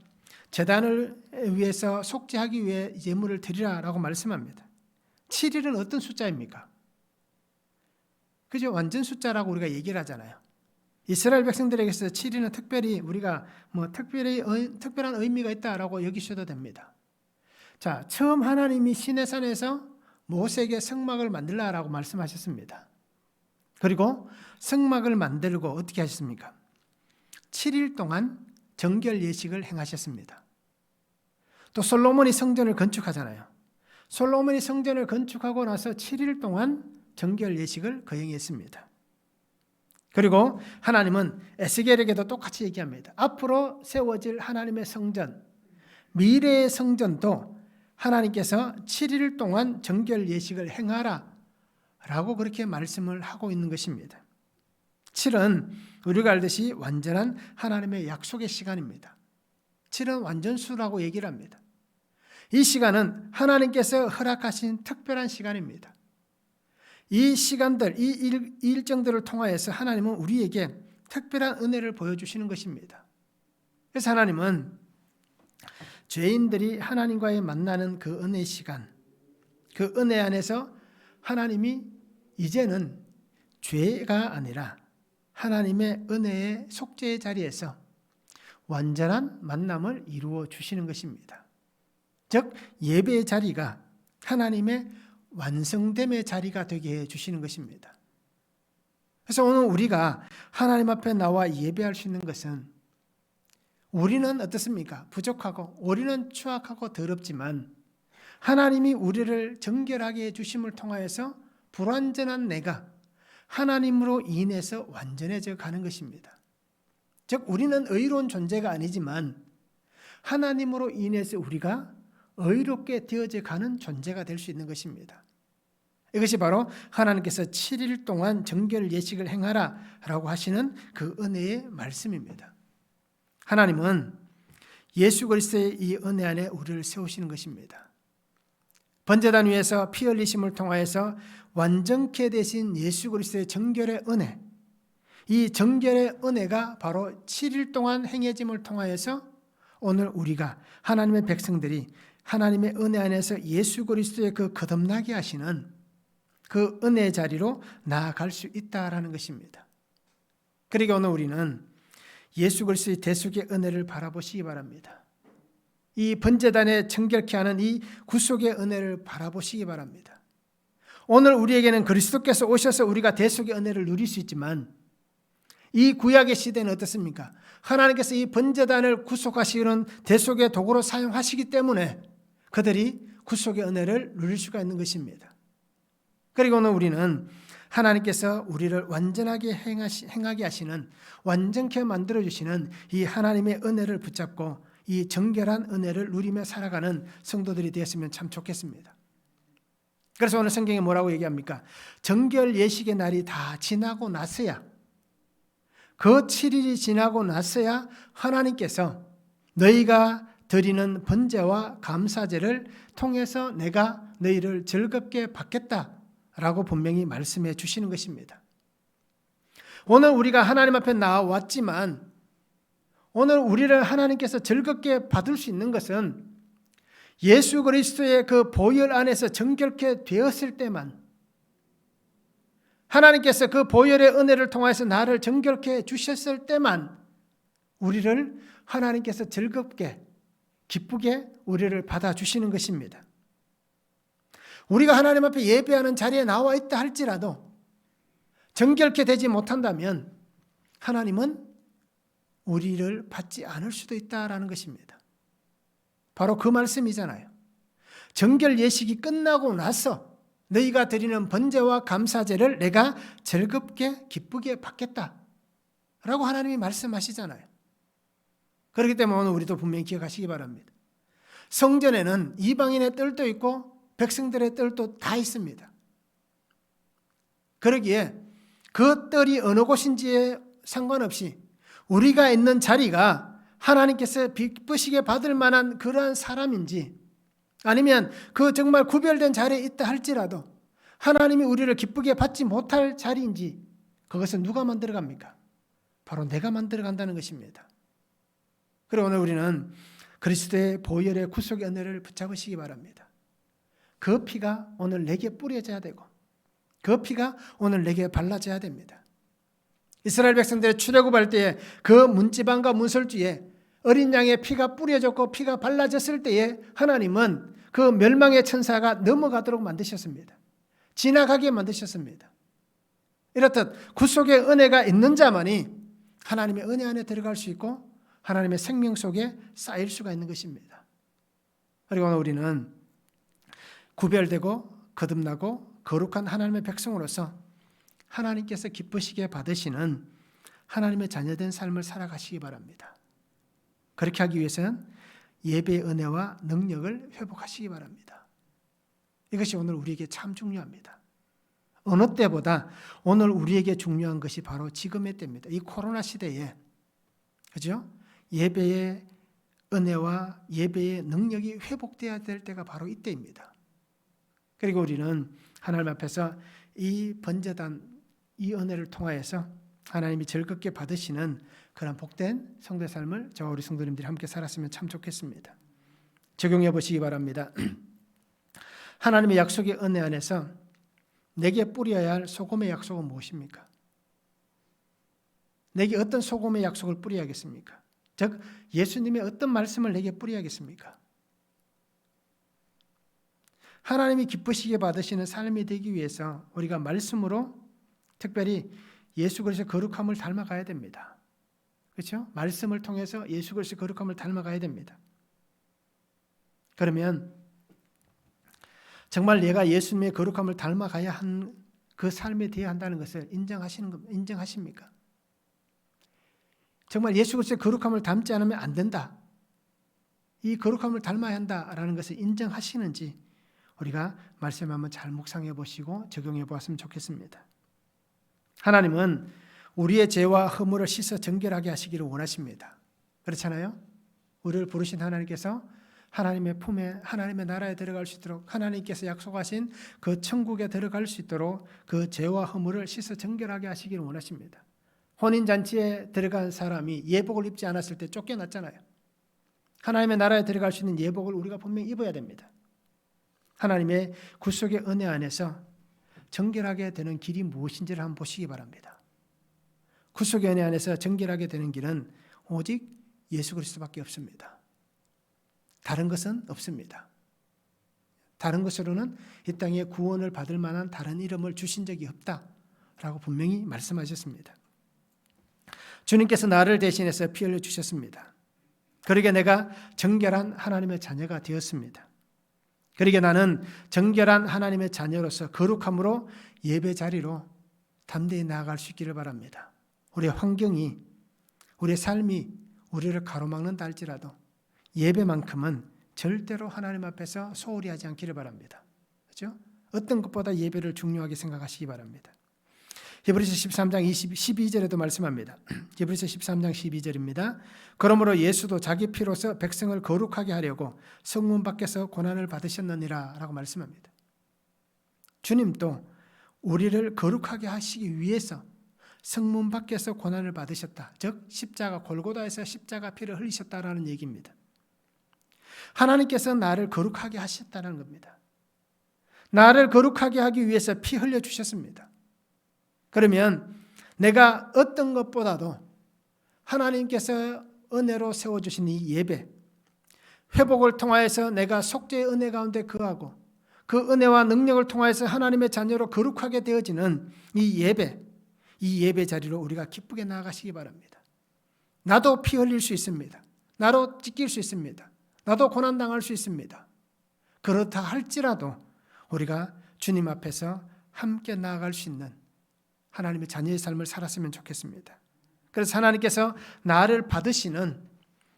제단을 위해서 속죄하기 위해 예물을 드리라라고 말씀합니다. 7일은 어떤 숫자입니까? 그죠? 완전 숫자라고 우리가 얘기를 하잖아요. 이스라엘 백성들에게서 7일은 특별히 우리가 특별한 의미가 있다라고 여기셔도 됩니다. 자, 처음 하나님이 시내산에서 모세에게 성막을 만들라라고 말씀하셨습니다. 그리고 성막을 만들고 어떻게 하셨습니까? 7일 동안 정결 예식을 행하셨습니다. 또 솔로몬이 성전을 건축하잖아요. 솔로몬이 성전을 건축하고 나서 7일 동안 정결 예식을 거행했습니다. 그리고 하나님은 에스겔에게도 똑같이 얘기합니다. 앞으로 세워질 하나님의 성전, 미래의 성전도 하나님께서 7일 동안 정결 예식을 행하라 라고 그렇게 말씀을 하고 있는 것입니다. 7은 우리가 알듯이 완전한 하나님의 약속의 시간입니다. 7은 완전수라고 얘기를 합니다. 이 시간은 하나님께서 허락하신 특별한 시간입니다. 이 시간들, 이 일정들을 통하여서 하나님은 우리에게 특별한 은혜를 보여주시는 것입니다. 그래서 하나님은 죄인들이 하나님과의 만나는 그 은혜의 시간, 그 은혜 안에서 하나님이 이제는 죄가 아니라 하나님의 은혜의 속죄의 자리에서 완전한 만남을 이루어 주시는 것입니다. 즉 예배의 자리가 하나님의 완성됨의 자리가 되게 해주시는 것입니다. 그래서 오늘 우리가 하나님 앞에 나와 예배할 수 있는 것은 우리는 어떻습니까? 부족하고 우리는 추악하고 더럽지만 하나님이 우리를 정결하게 해주심을 통하여서 불완전한 내가 하나님으로 인해서 완전해져 가는 것입니다. 즉 우리는 의로운 존재가 아니지만 하나님으로 인해서 우리가 의롭게 되어져 가는 존재가 될 수 있는 것입니다. 이것이 바로 하나님께서 7일 동안 정결 예식을 행하라 라고 하시는 그 은혜의 말씀입니다. 하나님은 예수 그리스도의 이 은혜 안에 우리를 세우시는 것입니다. 번제단 위에서 피 흘리심을 통하여서 완전케 되신 예수 그리스도의 정결의 은혜, 이 정결의 은혜가 바로 7일 동안 행해짐을 통하여서 오늘 우리가 하나님의 백성들이 하나님의 은혜 안에서 예수 그리스도의 그 거듭나게 하시는 그 은혜의 자리로 나아갈 수 있다라는 것입니다. 그러니까 오늘 우리는 예수 그리스도의 대속의 은혜를 바라보시기 바랍니다. 이 번제단에 정결케 하는 이 구속의 은혜를 바라보시기 바랍니다. 오늘 우리에게는 그리스도께서 오셔서 우리가 대속의 은혜를 누릴 수 있지만 이 구약의 시대는 어떻습니까? 하나님께서 이 번제단을 구속하시는 대속의 도구로 사용하시기 때문에 그들이 구속의 은혜를 누릴 수가 있는 것입니다. 그리고 오늘 우리는 하나님께서 우리를 완전하게 행하게 하시는, 완전케 만들어주시는 이 하나님의 은혜를 붙잡고 이 정결한 은혜를 누리며 살아가는 성도들이 되었으면 참 좋겠습니다. 그래서 오늘 성경에 뭐라고 얘기합니까? 정결 예식의 날이 다 지나고 나서야, 그 7일이 지나고 나서야 하나님께서 너희가 드리는 번제와 감사제를 통해서 내가 너희를 즐겁게 받겠다라고 분명히 말씀해 주시는 것입니다. 오늘 우리가 하나님 앞에 나왔지만 오늘 우리를 하나님께서 즐겁게 받을 수 있는 것은 예수 그리스도의 그 보혈 안에서 정결케 되었을 때만, 하나님께서 그 보혈의 은혜를 통해서 나를 정결케 주셨을 때만 우리를 하나님께서 즐겁게 기쁘게 우리를 받아주시는 것입니다. 우리가 하나님 앞에 예배하는 자리에 나와 있다 할지라도 정결케 되지 못한다면 하나님은 우리를 받지 않을 수도 있다라는 것입니다. 바로 그 말씀이잖아요. 정결 예식이 끝나고 나서 너희가 드리는 번제와 감사제를 내가 즐겁게 기쁘게 받겠다라고 하나님이 말씀하시잖아요. 그렇기 때문에 오늘 우리도 분명히 기억하시기 바랍니다. 성전에는 이방인의 뜰도 있고 백성들의 뜰도 다 있습니다. 그러기에 그 뜰이 어느 곳인지에 상관없이 우리가 있는 자리가 하나님께서 기쁘시게 받을 만한 그러한 사람인지, 아니면 그 정말 구별된 자리에 있다 할지라도 하나님이 우리를 기쁘게 받지 못할 자리인지, 그것은 누가 만들어갑니까? 바로 내가 만들어간다는 것입니다. 그리고 오늘 우리는 그리스도의 보혈의 구속의 은혜를 붙잡으시기 바랍니다. 그 피가 오늘 내게 뿌려져야 되고 그 피가 오늘 내게 발라져야 됩니다. 이스라엘 백성들의 출애굽할 때에 그 문지방과 문설주에 어린 양의 피가 뿌려졌고 피가 발라졌을 때에 하나님은 그 멸망의 천사가 넘어가도록 만드셨습니다. 지나가게 만드셨습니다. 이렇듯 구속의 은혜가 있는 자만이 하나님의 은혜 안에 들어갈 수 있고 하나님의 생명 속에 쌓일 수가 있는 것입니다. 그리고 오늘 우리는 구별되고 거듭나고 거룩한 하나님의 백성으로서 하나님께서 기쁘시게 받으시는 하나님의 자녀된 삶을 살아가시기 바랍니다. 그렇게 하기 위해서는 예배의 은혜와 능력을 회복하시기 바랍니다. 이것이 오늘 우리에게 참 중요합니다. 어느 때보다 오늘 우리에게 중요한 것이 바로 지금의 때입니다. 이 코로나 시대에, 그죠? 예배의 은혜와 예배의 능력이 회복되어야 될 때가 바로 이때입니다. 그리고 우리는 하나님 앞에서 이 번제단, 이 은혜를 통하여서 하나님이 즐겁게 받으시는 그런 복된 성도의 삶을 저와 우리 성도님들이 함께 살았으면 참 좋겠습니다. 적용해 보시기 바랍니다. 하나님의 약속의 은혜 안에서 내게 뿌려야 할 소금의 약속은 무엇입니까? 내게 어떤 소금의 약속을 뿌려야겠습니까? 즉 예수님의 어떤 말씀을 내게 뿌려야겠습니까? 하나님이 기쁘시게 받으시는 삶이 되기 위해서 우리가 말씀으로, 특별히 예수 그리스도의 거룩함을 닮아가야 됩니다. 그렇죠? 말씀을 통해서 예수 그리스도의 거룩함을 닮아가야 됩니다. 그러면 정말 내가 예수님의 거룩함을 닮아가야 한 그 삶에 되어야 한다는 것을 인정하십니까? 정말 예수 그리스도의 거룩함을 닮지 않으면 안 된다. 이 거룩함을 닮아야 한다라는 것을 인정하시는지 우리가 말씀 한번 잘 묵상해 보시고 적용해 보았으면 좋겠습니다. 하나님은 우리의 죄와 허물을 씻어 정결하게 하시기를 원하십니다. 그렇잖아요? 우리를 부르신 하나님께서 하나님의 품에, 하나님의 나라에 들어갈 수 있도록, 하나님께서 약속하신 그 천국에 들어갈 수 있도록 그 죄와 허물을 씻어 정결하게 하시기를 원하십니다. 혼인잔치에 들어간 사람이 예복을 입지 않았을 때 쫓겨났잖아요. 하나님의 나라에 들어갈 수 있는 예복을 우리가 분명히 입어야 됩니다. 하나님의 구속의 은혜 안에서 정결하게 되는 길이 무엇인지를 한번 보시기 바랍니다. 구속의 은혜 안에서 정결하게 되는 길은 오직 예수 그리스도밖에 없습니다. 다른 것은 없습니다. 다른 것으로는 이 땅에 구원을 받을 만한 다른 이름을 주신 적이 없다라고 분명히 말씀하셨습니다. 주님께서 나를 대신해서 피 흘려 주셨습니다. 그러게 내가 정결한 하나님의 자녀가 되었습니다. 그러게 나는 정결한 하나님의 자녀로서 거룩함으로 예배 자리로 담대히 나아갈 수 있기를 바랍니다. 우리의 환경이, 우리의 삶이 우리를 가로막는다 할지라도 예배만큼은 절대로 하나님 앞에서 소홀히 하지 않기를 바랍니다. 그렇죠? 어떤 것보다 예배를 중요하게 생각하시기 바랍니다. 히브리서 13장 12절에도 말씀합니다. 히브리서 13장 12절입니다. 그러므로 예수도 자기 피로서 백성을 거룩하게 하려고 성문 밖에서 고난을 받으셨느니라 라고 말씀합니다. 주님도 우리를 거룩하게 하시기 위해서 성문 밖에서 고난을 받으셨다. 즉 십자가 골고다에서 십자가 피를 흘리셨다라는 얘기입니다. 하나님께서 나를 거룩하게 하셨다는 겁니다. 나를 거룩하게 하기 위해서 피 흘려 주셨습니다. 그러면 내가 어떤 것보다도 하나님께서 은혜로 세워주신 이 예배, 회복을 통하여서 내가 속죄의 은혜 가운데 거하고 그 은혜와 능력을 통하여서 하나님의 자녀로 거룩하게 되어지는 이 예배 자리로 우리가 기쁘게 나아가시기 바랍니다. 나도 피 흘릴 수 있습니다. 나도 찢길 수 있습니다. 나도 고난당할 수 있습니다. 그렇다 할지라도 우리가 주님 앞에서 함께 나아갈 수 있는 하나님의 자녀의 삶을 살았으면 좋겠습니다. 그래서 하나님께서 나를 받으시는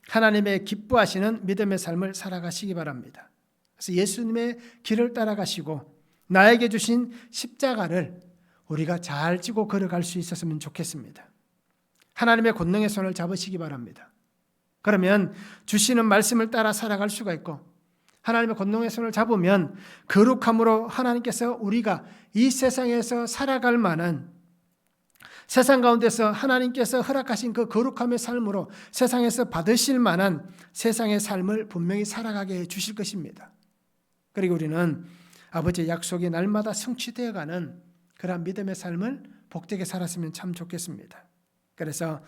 하나님의 기뻐하시는 믿음의 삶을 살아가시기 바랍니다. 그래서 예수님의 길을 따라가시고 나에게 주신 십자가를 우리가 잘 지고 걸어갈 수 있었으면 좋겠습니다. 하나님의 권능의 손을 잡으시기 바랍니다. 그러면 주시는 말씀을 따라 살아갈 수가 있고 하나님의 권능의 손을 잡으면 거룩함으로 하나님께서 우리가 이 세상에서 살아갈 만한 세상 가운데서 하나님께서 허락하신 그 거룩함의 삶으로 세상에서 받으실 만한 세상의 삶을 분명히 살아가게 해 주실 것입니다. 그리고 우리는 아버지의 약속이 날마다 성취되어가는 그러한 믿음의 삶을 복되게 살았으면 참 좋겠습니다. 그래서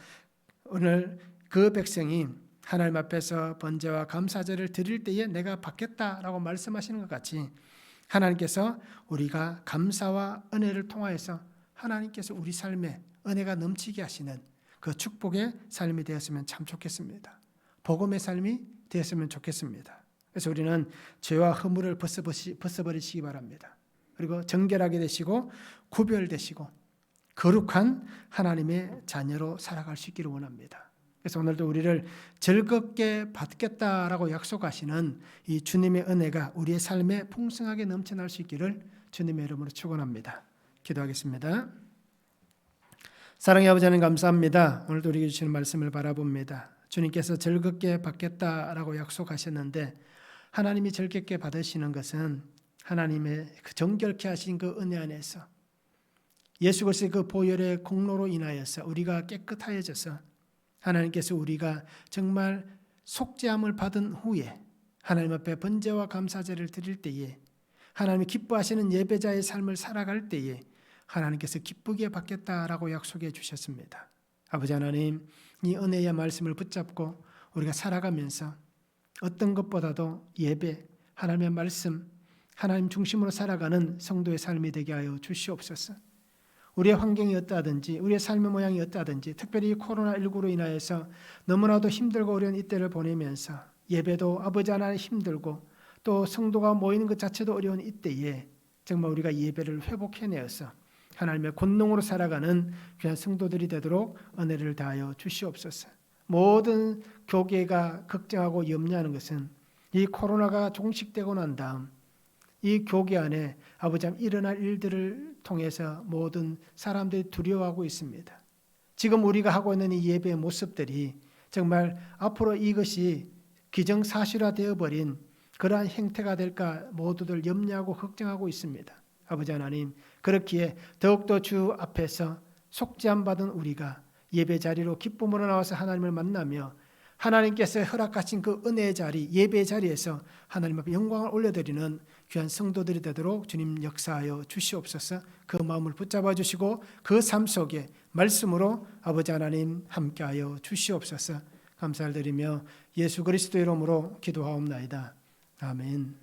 오늘 그 백성이 하나님 앞에서 번제와 감사제를 드릴 때에 내가 받겠다라고 말씀하시는 것 같이 하나님께서 우리가 감사와 은혜를 통하여서 하나님께서 우리 삶에 은혜가 넘치게 하시는 그 축복의 삶이 되었으면 참 좋겠습니다. 복음의 삶이 되었으면 좋겠습니다. 그래서 우리는 죄와 허물을 벗어버리시기 바랍니다. 그리고 정결하게 되시고 구별되시고 거룩한 하나님의 자녀로 살아갈 수 있기를 원합니다. 그래서 오늘도 우리를 즐겁게 받겠다라고 약속하시는 이 주님의 은혜가 우리의 삶에 풍성하게 넘쳐날 수 있기를 주님의 이름으로 축원합니다. 기도하겠습니다. 사랑의 아버지 하나님 감사합니다. 오늘도 우리에게 주시는 말씀을 바라봅니다. 주님께서 즐겁게 받겠다라고 약속하셨는데 하나님이 즐겁게 받으시는 것은 하나님의 그 정결케 하신 그 은혜 안에서 예수 그리스도의 그 보혈의 공로로 인하여서 우리가 깨끗하여져서 하나님께서 우리가 정말 속죄함을 받은 후에 하나님 앞에 번제와 감사제를 드릴 때에 하나님이 기뻐하시는 예배자의 삶을 살아갈 때에 하나님께서 기쁘게 받겠다라고 약속해 주셨습니다. 아버지 하나님, 이 은혜의 말씀을 붙잡고 우리가 살아가면서 어떤 것보다도 예배, 하나님의 말씀, 하나님 중심으로 살아가는 성도의 삶이 되게 하여 주시옵소서. 우리의 환경이 어떠하든지 우리의 삶의 모양이 어떠하든지 특별히 코로나19로 인하여서 너무나도 힘들고 어려운 이때를 보내면서 예배도 아버지 하나님 힘들고 또 성도가 모이는 것 자체도 어려운 이때에 정말 우리가 예배를 회복해내어서 하나님의 권능으로 살아가는 귀한 성도들이 되도록 은혜를 다하여 주시옵소서. 모든 교계가 걱정하고 염려하는 것은 이 코로나가 종식되고 난 다음 이 교계 안에 아버지 일어날 일들을 통해서 모든 사람들이 두려워하고 있습니다. 지금 우리가 하고 있는 이 예배의 모습들이 정말 앞으로 이것이 기정사실화 되어버린 그러한 행태가 될까 모두들 염려하고 걱정하고 있습니다. 아버지 하나님, 그렇기에 더욱더 주 앞에서 속죄함 받은 우리가 예배 자리로 기쁨으로 나와서 하나님을 만나며 하나님께서 허락하신 그 은혜의 자리, 예배의 자리에서 하나님 앞에 영광을 올려드리는 귀한 성도들이 되도록 주님 역사하여 주시옵소서. 그 마음을 붙잡아 주시고 그 삶 속에 말씀으로 아버지 하나님 함께하여 주시옵소서. 감사를 드리며 예수 그리스도의 이름으로 기도하옵나이다. 아멘.